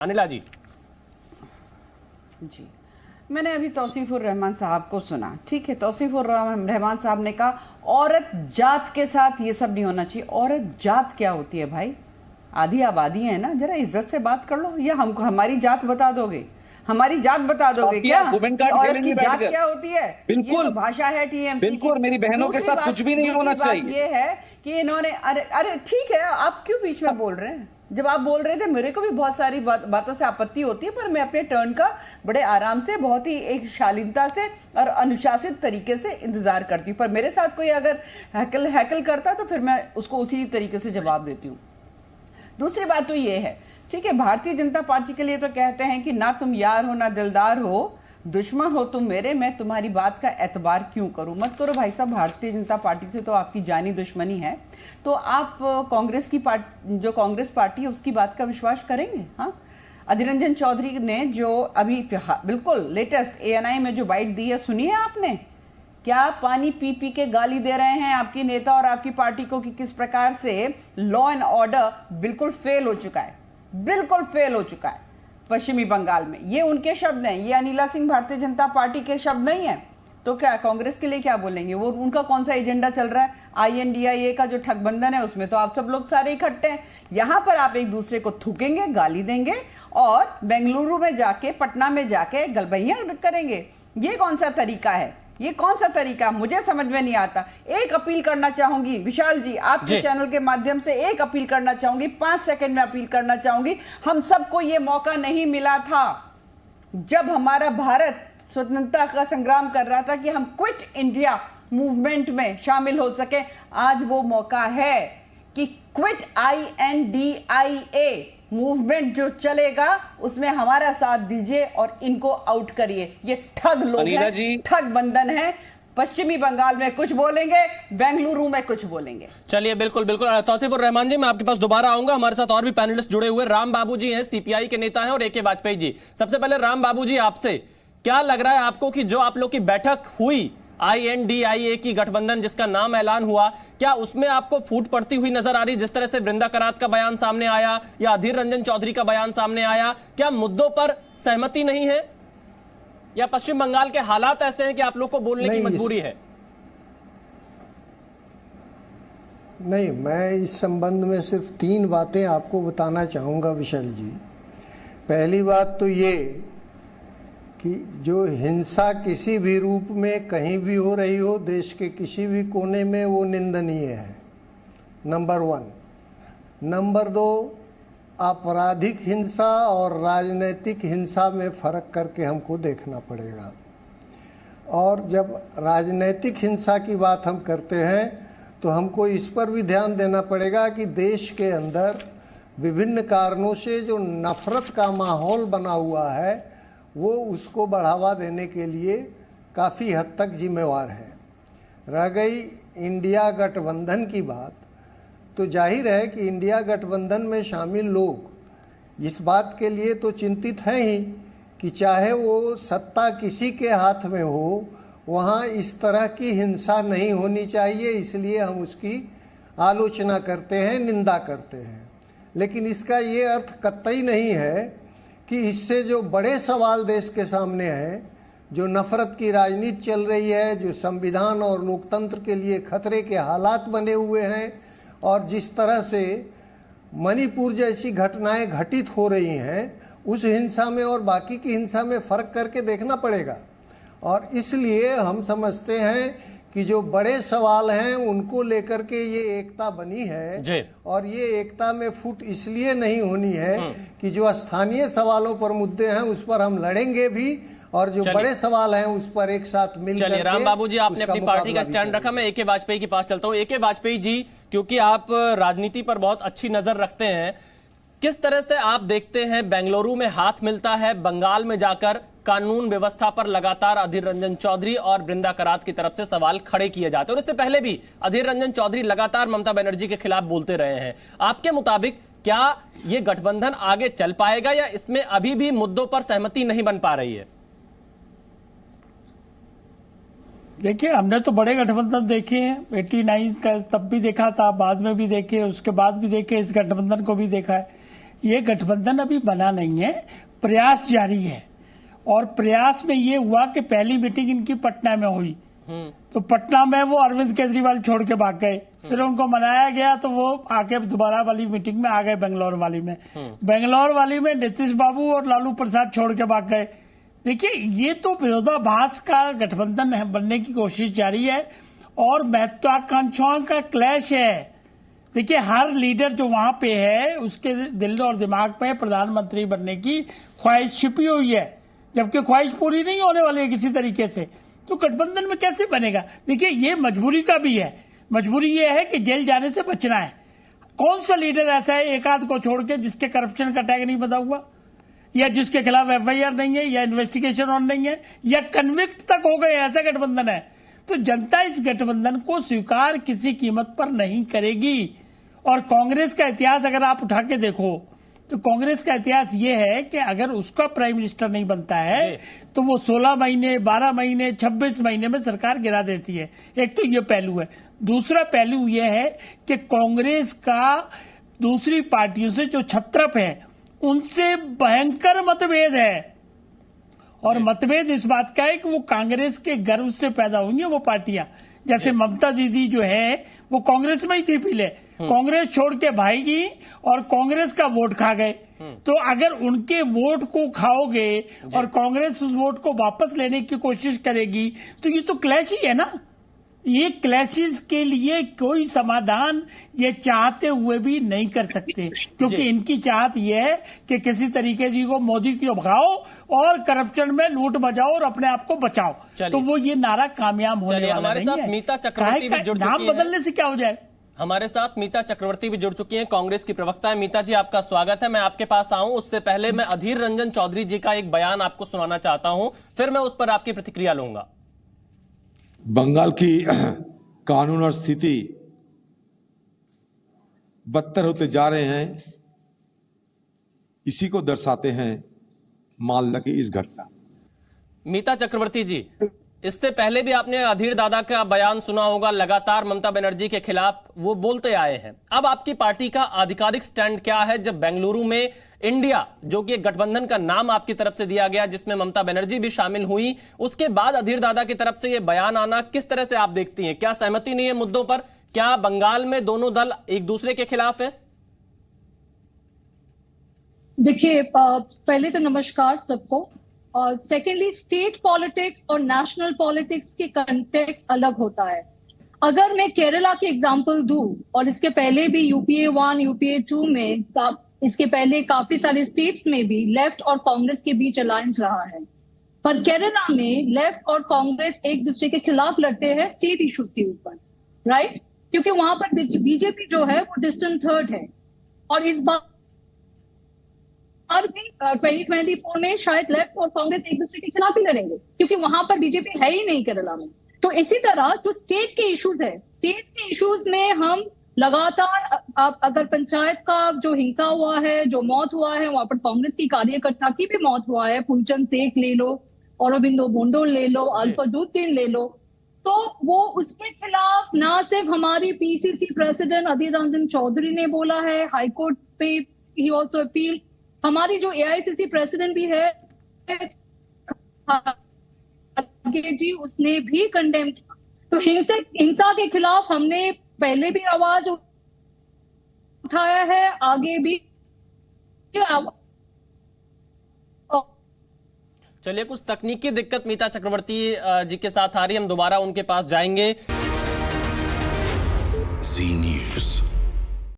अनिला जी। जी, मैंने अभी तौसीफुर रहमान साहब को सुना। ठीक है, तौसीफुर रहमान साहब ने कहा औरत जात के साथ ये सब नहीं होना चाहिए। औरत जात क्या होती है भाई? आधी आबादी है ना, जरा इज्जत से बात कर लो। या हमको हमारी जात बता दोगे? हमारी जात बता दोगे क्या? औरत की जात क्या होती है? बिल्कुल, ये तो भाषा है टीएमसी की। बिल्कुल, मेरी बहनों के साथ कुछ भी नहीं होना चाहिए। ये है कि इन्होंने अरे ठीक है, आप क्यों बीच में बोल रहे हैं? जब आप बोल रहे थे मेरे को भी बहुत सारी बातों से आपत्ति होती है, पर मैं अपने टर्न का बड़े आराम से, बहुत ही एक शालीनता से और अनुशासित तरीके से इंतजार करती हूँ। पर मेरे साथ कोई अगर हैकल करता तो फिर मैं उसको उसी तरीके से जवाब देती हूँ। दूसरी बात तो ये है, ठीक है, भारतीय जनता पार्टी के लिए तो कहते हैं कि ना तुम यार हो ना दिलदार हो, दुश्मन हो तुम मेरे, मैं तुम्हारी बात का एतबार क्यों करूं? मत करो भाई साहब, भारतीय जनता पार्टी से तो आपकी जानी दुश्मनी है, तो आप कांग्रेस की जो कांग्रेस पार्टी है उसकी बात का विश्वास करेंगे? हाँ, अधीर रंजन चौधरी ने जो अभी बिल्कुल लेटेस्ट ANI में जो बाइट दी है, सुनिए आपने क्या पानी पी पी के गाली दे रहे हैं आपकी नेता और आपकी पार्टी को कि किस प्रकार से लॉ एंड ऑर्डर बिल्कुल फेल हो चुका है, बिल्कुल फेल हो चुका है पश्चिमी बंगाल में। ये उनके शब्द हैं, ये अनिला सिंह भारतीय जनता पार्टी के शब्द नहीं है। तो क्या कांग्रेस के लिए क्या बोलेंगे? वो उनका कौन सा एजेंडा चल रहा है? INDIA का जो ठगबंधन है उसमें तो आप सब लोग सारे इकट्ठे हैं। यहां पर आप एक दूसरे को थूकेंगे, गाली देंगे और बेंगलुरु में जाके, पटना में जाके गलबैया करेंगे। ये कौन सा तरीका है? ये कौन सा तरीका? मुझे समझ में नहीं आता। एक अपील करना चाहूंगी विशाल जी, आपके चैनल के माध्यम से एक अपील करना चाहूंगी, 5 सेकंड में अपील करना चाहूंगी। हम सबको ये मौका नहीं मिला था जब हमारा भारत स्वतंत्रता का संग्राम कर रहा था कि हम क्विट इंडिया मूवमेंट में शामिल हो सके। आज वो मौका है कि क्विट INDIA मूवमेंट जो चलेगा उसमें हमारा साथ दीजिए और इनको आउट करिए। ये ठग लोग हैं, ठग बंधन है। पश्चिमी बंगाल में कुछ बोलेंगे, बेंगलुरु में कुछ बोलेंगे। चलिए, बिल्कुल बिल्कुल। तौसीफुर रहमान जी, मैं आपके पास दोबारा आऊंगा। हमारे साथ और भी पैनलिस्ट जुड़े हुए, राम बाबू जी हैं, CPI के नेता हैं, और AK वाजपेयी जी। सबसे पहले राम बाबू जी, आपसे क्या लग रहा है आपको कि जो आप लोग की बैठक हुई INDIA की गठबंधन जिसका नाम ऐलान हुआ, क्या उसमें आपको फूट पड़ती हुई नजर आ रही? जिस तरह से वृंदा करात का बयान सामने आया या अधीर रंजन चौधरी का बयान सामने आया, क्या मुद्दों पर सहमति नहीं है या पश्चिम बंगाल के हालात ऐसे हैं कि आप लोग को बोलने की मजबूरी है? नहीं, मैं इस संबंध में सिर्फ 3 बातें आपको बताना चाहूँगा विशाल जी। पहली बात तो ये कि जो हिंसा किसी भी रूप में कहीं भी हो रही हो, देश के किसी भी कोने में, वो निंदनीय है, नंबर 1। नंबर 2, आपराधिक हिंसा और राजनीतिक हिंसा में फ़र्क करके हमको देखना पड़ेगा। और जब राजनीतिक हिंसा की बात हम करते हैं तो हमको इस पर भी ध्यान देना पड़ेगा कि देश के अंदर विभिन्न कारणों से जो नफ़रत का माहौल बना हुआ है वो उसको बढ़ावा देने के लिए काफ़ी हद तक जिम्मेवार है। रह गई इंडिया गठबंधन की बात, तो जाहिर है कि इंडिया गठबंधन में शामिल लोग इस बात के लिए तो चिंतित हैं ही कि चाहे वो सत्ता किसी के हाथ में हो, वहाँ इस तरह की हिंसा नहीं होनी चाहिए, इसलिए हम उसकी आलोचना करते हैं, निंदा करते हैं। लेकिन इसका ये अर्थ कतई नहीं है कि इससे जो बड़े सवाल देश के सामने हैं, जो नफ़रत की राजनीति चल रही है, जो संविधान और लोकतंत्र के लिए खतरे के हालात बने हुए हैं, और जिस तरह से मणिपुर जैसी घटनाएं घटित हो रही हैं, उस हिंसा में और बाकी की हिंसा में फ़र्क करके देखना पड़ेगा। और इसलिए हम समझते हैं कि जो बड़े सवाल हैं उनको लेकर के ये एकता बनी है, और ये एकता में फूट इसलिए नहीं होनी है कि जो स्थानीय सवालों पर मुद्दे हैं उस पर हम लड़ेंगे भी, और जो बड़े सवाल हैं उस पर एक साथ मिलकर। चलिए राम बाबू जी, आपने अपनी पार्टी का स्टैंड रखा। मैं AK वाजपेयी के पास चलता हूँ। AK वाजपेयी जी, क्योंकि आप राजनीति पर बहुत अच्छी नजर रखते हैं, किस तरह से आप देखते हैं बेंगलुरु में हाथ मिलता है, बंगाल में जाकर कानून व्यवस्था पर लगातार अधीर रंजन चौधरी और वृंदा करात की तरफ से सवाल खड़े किए जाते हैं, और इससे पहले भी अधीर रंजन चौधरी लगातार ममता बनर्जी के खिलाफ बोलते रहे हैं। आपके मुताबिक क्या ये गठबंधन आगे चल पाएगा या इसमें अभी भी मुद्दों पर सहमति नहीं बन पा रही है? देखिए, हमने तो बड़े गठबंधन देखे हैं, 89 का तब भी देखा था, बाद में भी देखे, उसके बाद भी देखे, इस गठबंधन को भी देखा है। ये गठबंधन अभी बना नहीं है, प्रयास जारी है। और प्रयास में ये हुआ कि पहली मीटिंग इनकी पटना में हुई, तो पटना में वो अरविंद केजरीवाल छोड़ के भाग गए, फिर उनको मनाया गया तो वो आके दोबारा वाली मीटिंग में आ गए बेंगलोर वाली में। बेंगलोर वाली में नीतीश बाबू और लालू प्रसाद छोड़ के भाग गए। देखिए, ये तो विरोधाभास का गठबंधन बनने की कोशिश जारी है और महत्वाकांक्षाओं का क्लैश है। देखिए, हर लीडर जो वहां पे है उसके दिल और दिमाग पे प्रधानमंत्री बनने की ख्वाहिश छिपी हुई है, जबकि ख्वाहिश पूरी नहीं होने वाली है किसी तरीके से। तो गठबंधन में कैसे बनेगा? देखिए, ये मजबूरी का भी है। मजबूरी ये है कि जेल जाने से बचना है। कौन सा लीडर ऐसा है एक आध को छोड़ के जिसके करप्शन का टैग नहीं बंधा हुआ, या जिसके खिलाफ एफआईआर नहीं है, या इन्वेस्टिगेशन ऑन नहीं है, या कन्विक्ट तक हो गए? ऐसा गठबंधन है। तो जनता इस गठबंधन को स्वीकार किसी कीमत पर नहीं करेगी। और कांग्रेस का इतिहास अगर आप उठा के देखो तो कांग्रेस का इतिहास ये है कि अगर उसका प्राइम मिनिस्टर नहीं बनता है तो वो 16 महीने, 12 महीने, 26 महीने में सरकार गिरा देती है। एक तो ये पहलू है। दूसरा पहलू ये है कि कांग्रेस का दूसरी पार्टियों से जो छत्रप है उनसे भयंकर मतभेद है। और मतभेद इस बात का है कि वो कांग्रेस के गर्व से पैदा हुई है वो पार्टियां। जैसे ममता दीदी जो है वो कांग्रेस में ही थी पहले, कांग्रेस छोड़ के भागी और कांग्रेस का वोट खा गए। तो अगर उनके वोट को खाओगे और कांग्रेस उस वोट को वापस लेने की कोशिश करेगी तो ये तो क्लैश ही है ना। ये क्लैशेस के लिए कोई समाधान ये चाहते हुए भी नहीं कर सकते, क्योंकि इनकी चाहत ये है कि किसी तरीके से को मोदी को भगाओ और करप्शन में लूट बजाओ और अपने आप को बचाओ। तो वो ये नारा कामयाब होने वाला हमारे नहीं साथ है। मीता चक्रवर्ती भी जुड़ नाम चुकी हैं। बदलने से क्या हो जाए? हमारे साथ मीता चक्रवर्ती भी जुड़ चुकी हैं, कांग्रेस की प्रवक्ता है। मीता जी, आपका स्वागत है। मैं आपके पास आऊं उससे पहले मैं अधीर रंजन चौधरी जी का एक बयान आपको सुनाना चाहता हूं, फिर मैं उस पर आपकी प्रतिक्रिया लूंगा। बंगाल की कानून और स्थिति बदतर होते जा रहे हैं, इसी को दर्शाते हैं मालदा की इस घटना। मीता चक्रवर्ती जी, इससे पहले भी आपने अधीर दादा का बयान सुना होगा, लगातार ममता बनर्जी के खिलाफ वो बोलते आए हैं। अब आपकी पार्टी का आधिकारिक स्टैंड क्या है जब बेंगलुरु में इंडिया, जो कि एक गठबंधन का नाम आपकी तरफ से दिया गया जिसमें ममता बनर्जी भी शामिल हुई, उसके बाद अधीर दादा की तरफ से यह बयान आना किस तरह से आप देखती हैं? क्या सहमति नहीं है मुद्दों पर? क्या बंगाल में दोनों दल एक दूसरे के खिलाफ है? देखिए, पहले तो नमस्कार सबको। और सेकेंडली, स्टेट पॉलिटिक्स और नेशनल पॉलिटिक्स के कंटेक्स्ट अलग होता है। अगर मैं केरला के एग्जांपल दूं, और इसके पहले भी यूपीए 1, यूपीए 2 में, इसके पहले काफी सारे स्टेट्स में भी लेफ्ट और कांग्रेस के बीच अलायंस रहा है। पर केरला में लेफ्ट और कांग्रेस एक दूसरे के खिलाफ लड़ते हैं स्टेट इश्यूज के ऊपर, राइट? क्योंकि वहां पर बीजेपी जो है वो डिस्टेंट थर्ड है। और इस बार भी 2024 में शायद लेफ्ट और कांग्रेस एक दूसरे के खिलाफ ही लड़ेंगे, क्योंकि वहां पर बीजेपी है ही नहीं केरला में। तो इसी तरह जो स्टेट के इश्यूज है, स्टेट के इश्यूज में हम लगातार, अगर पंचायत का जो हिंसा हुआ है, जो मौत हुआ है, वहां पर कांग्रेस की कार्यकर्ता की भी मौत हुआ है, फुलचंद शेख ले लो, औरबिंदो बोंडो ले लो, अल्फाजुद्दीन ले लो, तो वो उसके खिलाफ ना सिर्फ हमारी पीसीसी प्रेसिडेंट अधीर रंजन चौधरी ने बोला है, हाईकोर्ट पे ही ऑल्सो अपील, हमारी जो एआईसीसी प्रेसिडेंट भी है जी, उसने भी कंडेम किया। तो हिंसा के खिलाफ हमने पहले भी आवाज उठाया है, आगे भी। चलिए, कुछ तकनीकी दिक्कत मीता चक्रवर्ती जी के साथ आ रही है, हम दोबारा उनके पास जाएंगे। जी न्यूज़।